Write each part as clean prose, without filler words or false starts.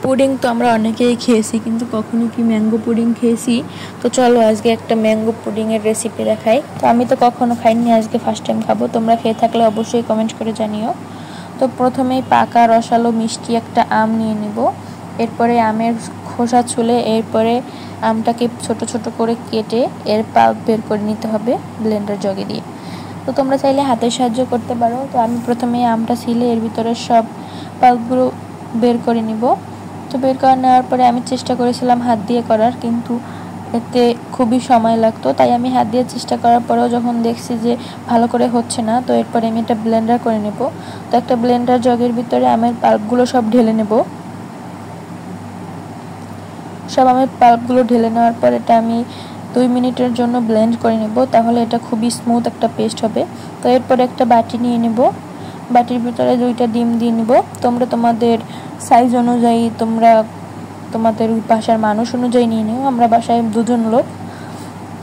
Pudding তো আমরা অনেকেই খেয়েছি, কিন্তু কখনো কি ম্যাঙ্গো পুডিং খেয়েছি? তো চলো আজকে একটা ম্যাঙ্গো পুডিংয়ের রেসিপি দেখাই। তো আমি তো কখনো খাইনি, আজকে ফার্স্ট টাইম খাবো। তোমরা খেয়ে থাকলে অবশ্যই কমেন্ট করে জানিও। তো প্রথমেই পাকা রসালো মিষ্টি একটা আম নিয়ে নিব। এরপরে আমের খোসা ছুলে এরপরে আমটাকে ছোট ছোট করে কেটে এর পাল্প বের করে নিতে হবে ব্লেন্ডার জগে দিয়ে। তো তোমরা চাইলে হাতের সাহায্য করতে পারো। তো আমি প্রথমে আমটা ছিলে এর ভিতরে সব পাল্পগুলো বের করে নিব। তো বের করে নেওয়ার পরে আমি চেষ্টা করেছিলাম হাত দিয়ে করার, কিন্তু এতে খুবই সময় লাগতো। তাই আমি হাত দিয়ে চেষ্টা করার পরেও যখন দেখছি যে ভালো করে হচ্ছে না, তো এরপরে আমি এটা ব্লেন্ডার করে নেব। তো একটা ব্লেন্ডার জগের ভিতরে আমের পাল্পগুলো সব ঢেলে নেব। সব আমের পাল্পগুলো ঢেলে নেওয়ার পর এটা আমি 2 মিনিটের জন্য ব্লেন্ড করে নেব, তাহলে এটা খুবই স্মুথ একটা পেস্ট হবে। তো এরপরে একটা বাটি নিয়ে নেব, বাটির ভিতরে 2টা ডিম দিয়ে নেব। তোমরা তোমাদের সাইজ অনুযায়ী তোমাদের বাসার মানুষ অনুযায়ী নিয়ে নিও। আমরা বাসায় 2 জন লোক।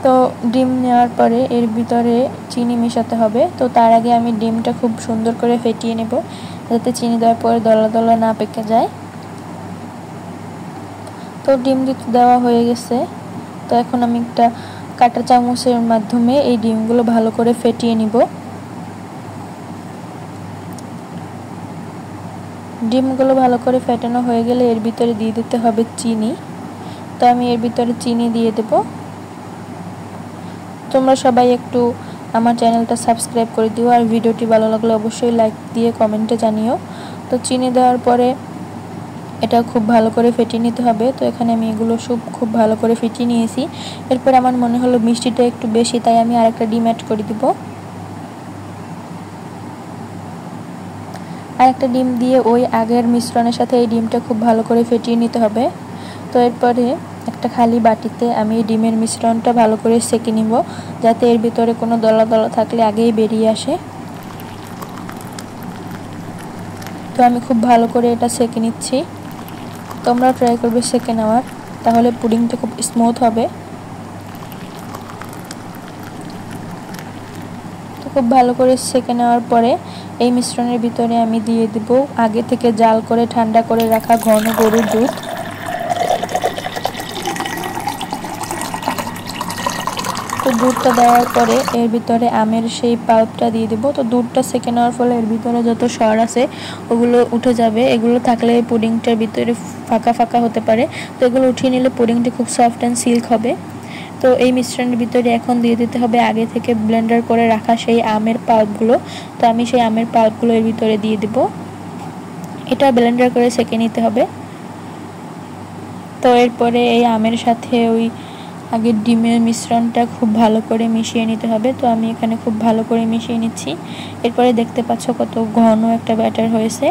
তো ডিম নেওয়ার পরে এর ভিতরে চিনি মেশাতে হবে। তো তার আগে আমি ডিমটা খুব সুন্দর করে ফেটিয়ে নেব, যাতে চিনি দেওয়ার পরে দলা দলা না পেকে যায়। তো ডিম দেওয়া হয়ে গেছে। তো এখন আমি একটা কাঁটা চামচের মাধ্যমে এই ডিমগুলো ভালো করে ফেটিয়ে নিব। ডিমগুলো ভালো করে ফেটানো হয়ে গেলে এর ভিতরে দিয়ে দিতে হবে চিনি। তো আমি এর ভিতরে চিনি দিয়ে দেব। তোমরা সবাই একটু আমার চ্যানেলটা সাবস্ক্রাইব করে দিও, আর ভিডিওটি ভালো লাগলে অবশ্যই লাইক দিয়ে কমেন্টে জানিও। তো চিনি দেওয়ার পরে এটা খুব ভালো করে ফেটিয়ে নিতে হবে। তো এখানে আমি এগুলো সব খুব ভালো করে ফেটিয়ে নিয়েছি। এরপর আমার মনে হলো মিষ্টিটা একটু বেশি, তাই আমি আরেকটা ডিম অ্যাড করে দিব। আরেকটা ডিম দিয়ে ওই আগের মিশ্রণের সাথে এই ডিমটা খুব ভালো করে ফেটিয়ে নিতে হবে। তো এরপরে একটা খালি বাটিতে আমি এই ডিমের মিশ্রণটা ভালো করে সেঁকে নিব, যাতে এর ভিতরে কোনো দলা দলা থাকলে আগেই বেরিয়ে আসে। তো আমি খুব ভালো করে এটা সেঁকে নিচ্ছি। তোমরা ট্রাই করবে সেঁকে নেওয়ার, তাহলে পুডিংটা খুব স্মুথ হবে। তো খুব ভালো করে সেঁকে নেওয়ার পরে এই মিশ্রণের ভিতরে আমি দিয়ে দেব আগে থেকে জাল করে ঠান্ডা করে রাখা ঘন গরুর দুধ। তো দুধটা দেওয়ার পরে এর ভিতরে আমের সেই পাল্পটা দিয়ে দেব। তো দুধটা সেঁকে নেওয়ার ফলে এর ভিতরে যত সর আছে ওগুলো উঠে যাবে। এগুলো থাকলে পুডিংটার ভিতরে ফাঁকা ফাঁকা হতে পারে। তো এগুলো উঠিয়ে নিলে পুডিংটা খুব সফট অ্যান্ড সিল্ক হবে। তো এই মিশ্রণের ভিতরে এখন দিয়ে দিতে হবে আগে থেকে ব্লেন্ডার করে রাখা সেই আমের পাল্পগুলো। তো আমি সেই আমের পাল্পগুলো এর ভিতরে দিয়ে দেব। এটা ব্লেন্ডার করে সেঁকে নিতে হবে। তো এরপরে এই আমের সাথে ওই আগের ডিমের মিশ্রণটা খুব ভালো করে মিশিয়ে নিতে হবে। তো আমি এখানে খুব ভালো করে মিশিয়ে নিচ্ছি। এরপরে দেখতে পাচ্ছ কত ঘন একটা ব্যাটার হয়েছে।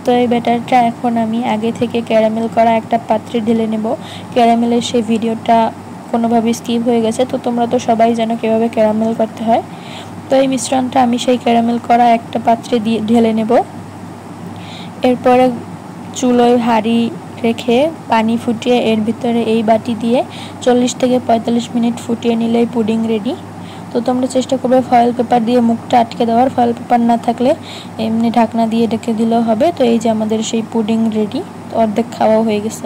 তো এই ব্যাটারটা এখন আমি আগে থেকে ক্যারামেল করা একটা পাত্রে ঢেলে নেব। ক্যারামেলের সেই ভিডিওটা কোনোভাবে স্কিপ হয়ে গেছে, তো তোমরা তো সবাই জানো কীভাবে ক্যারামেল করতে হয়। তো এই মিশ্রণটা আমি সেই ক্যারামেল করা একটা পাত্রে দিয়ে ঢেলে নেব। এরপরে চুলোয় হাঁড়ি রেখে পানি ফুটিয়ে এর ভিতরে এই বাটি দিয়ে 40 থেকে 45 মিনিট ফুটিয়ে নিলেই পুডিং রেডি। তো তোমরা চেষ্টা করবে ফয়েল পেপার দিয়ে মুখটা আটকে দেওয়ার। ফয়েল পেপার না থাকলে এমনি ঢাকনা দিয়ে ঢেকে দিলেও হবে। তো এই যে আমাদের সেই পুডিং রেডি। তো অর্ধেক খাওয়া হয়ে গেছে।